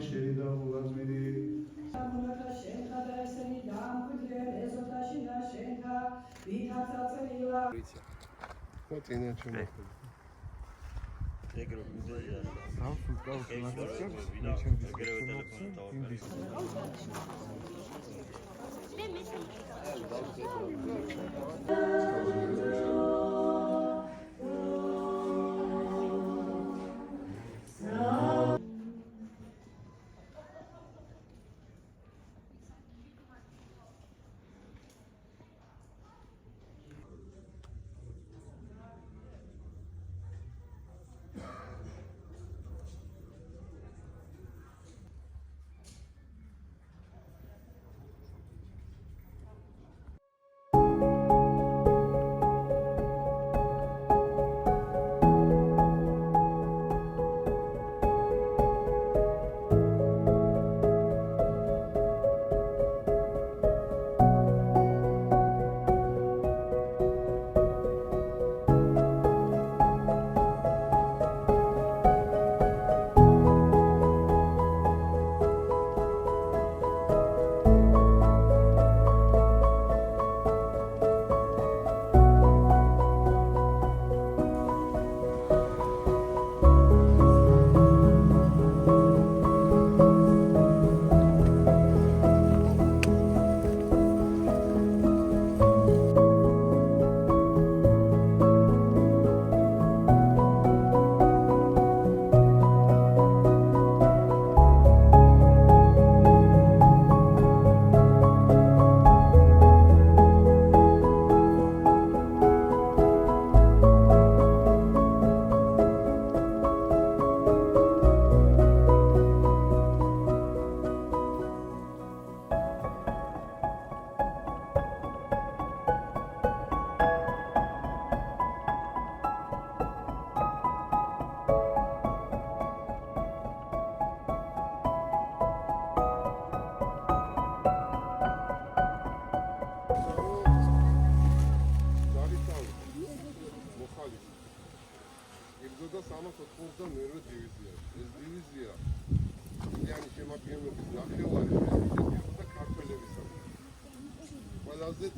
შერიდა ულაზვირი სამუნათა შენთა და ესენი დაამკვიდრენ ეზოთაში ნაშენთა ვითაცა წრილა ხო წინა ჩემო ეგრე მიზეა გავს ნაცნობს მე ჩემ დისკუსიებს იმ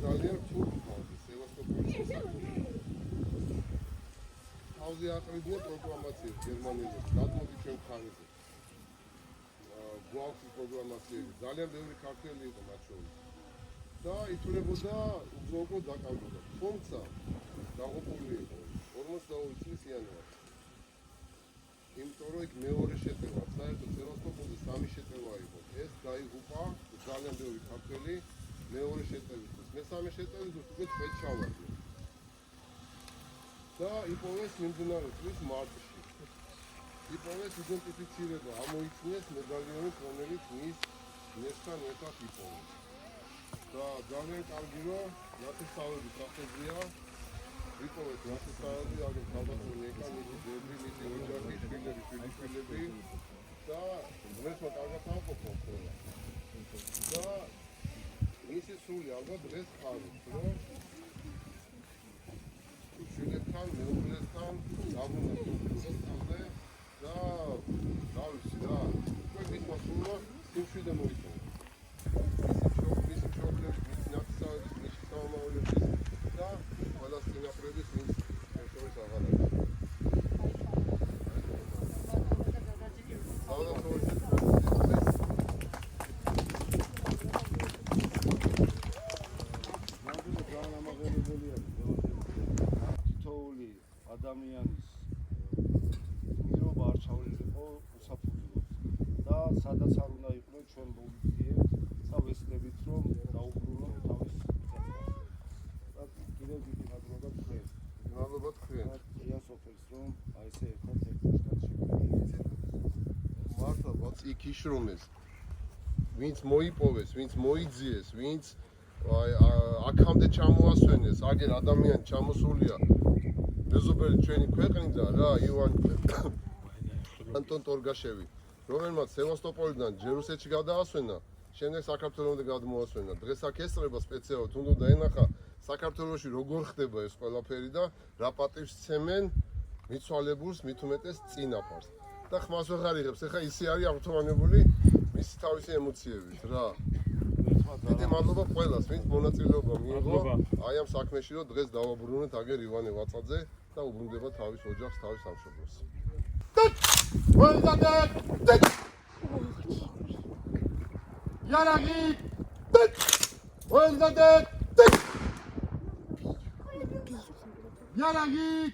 ძალიან ფულ ხალხი სევასტოპოლის თავზე აყრიდნენ პროგრამაციებს გერმანელებს გადმოდი ჩვენ ხარზე გვაქვს პროგრამაციები ძალიან ბევრი ქართველი იყო მათ შორის და ითვლებოდა უბრალოდ დაკავდა თუმცა დაღუპული იყო 42 წლიანი ვარ იმიტომ რომ იქ მეორე შეტევა საერთოდ სევასტოპოლზე სამი შეტევა იყო ეს დაიღუპა ძალიან ბევრი ქართველი მეორე შეტევის მესამე შეტევის უკვე თქვენ ჩავარდი და იპოვეს მიმდინარე წლის მარტში იპოვეს იდენტიფიცირება ამოიცნეს მედალიონი რომელიც მის ნესთან ერთად იპოვეს და ძალიან კარგი რომ ნათესავები ტრაპეზია იპოვეს ნათესავები აგერ თავდაცველი ეკა მისი ძებრი მისი ოჯახი შვილები და დღესმა კარგად ავყოფოთ ყველა და მისი სული ალბათ დღეს ხარობს, რომ შვილებთან, მეუღლესთან დაბრუნდა და დავიცი რა, თქვენ მისმა სულმა სიმშვიდე მოიწონა. მისი მშობლების, მისი ნათესავების, მისი შთამომავლების და ყველა წინაპრების ვინც შორის აღარ არის. ადამიანის მირობა არ ჩავლილიყო უსაფუძვლოდ და სადაც არ უნდა იყვნენ ჩვენ მოვიძიებთ და ვესწრებით რომ დაუბრუნოთ თავის და კიდევ დიდი მადლობა თქვენ. მადლობა თქვენ. ია სოფელს რომ აი ესე ერთად შეგვიძლია. მართლა ვაც იქ იშრომეს. ვინც მოიპოვეს, ვინც მოიძიეს, ვინც აქამდე ჩამოასვენეს, აგერ ადამიანი ჩამოსულია. მეზობელი ჩვენი ქვეყნიდან რა ივან ანტონ ტორგაშევი რომელმაც სევასტოპოლიდან ჯერუსეთში გადაასვენა შემდეგ საქართველოსამდე გადმოასვენა დღეს აქ ესწრება სპეციალურად უნდა დაენახა საქართველოში როგორ ხდება ეს ყველაფერი და რა პატივს სცემენ მიცვალებულს მით უმეტეს წინაპარს და ხმას ვეღარ იღებს. ეხლა ისე არის აღთქმანებული მისი თავისი ემოციებით რა. დიდი მადლობა ყველას, ვინც მონაწილეობა მიიღო აი ამ საქმეში, რომ დღეს დავაბრუნოთ აგერ ივანე ვაწაძე და უბრუნდება თავის ოჯახს, თავის სამშობლოს. Yaragi! Yaragi!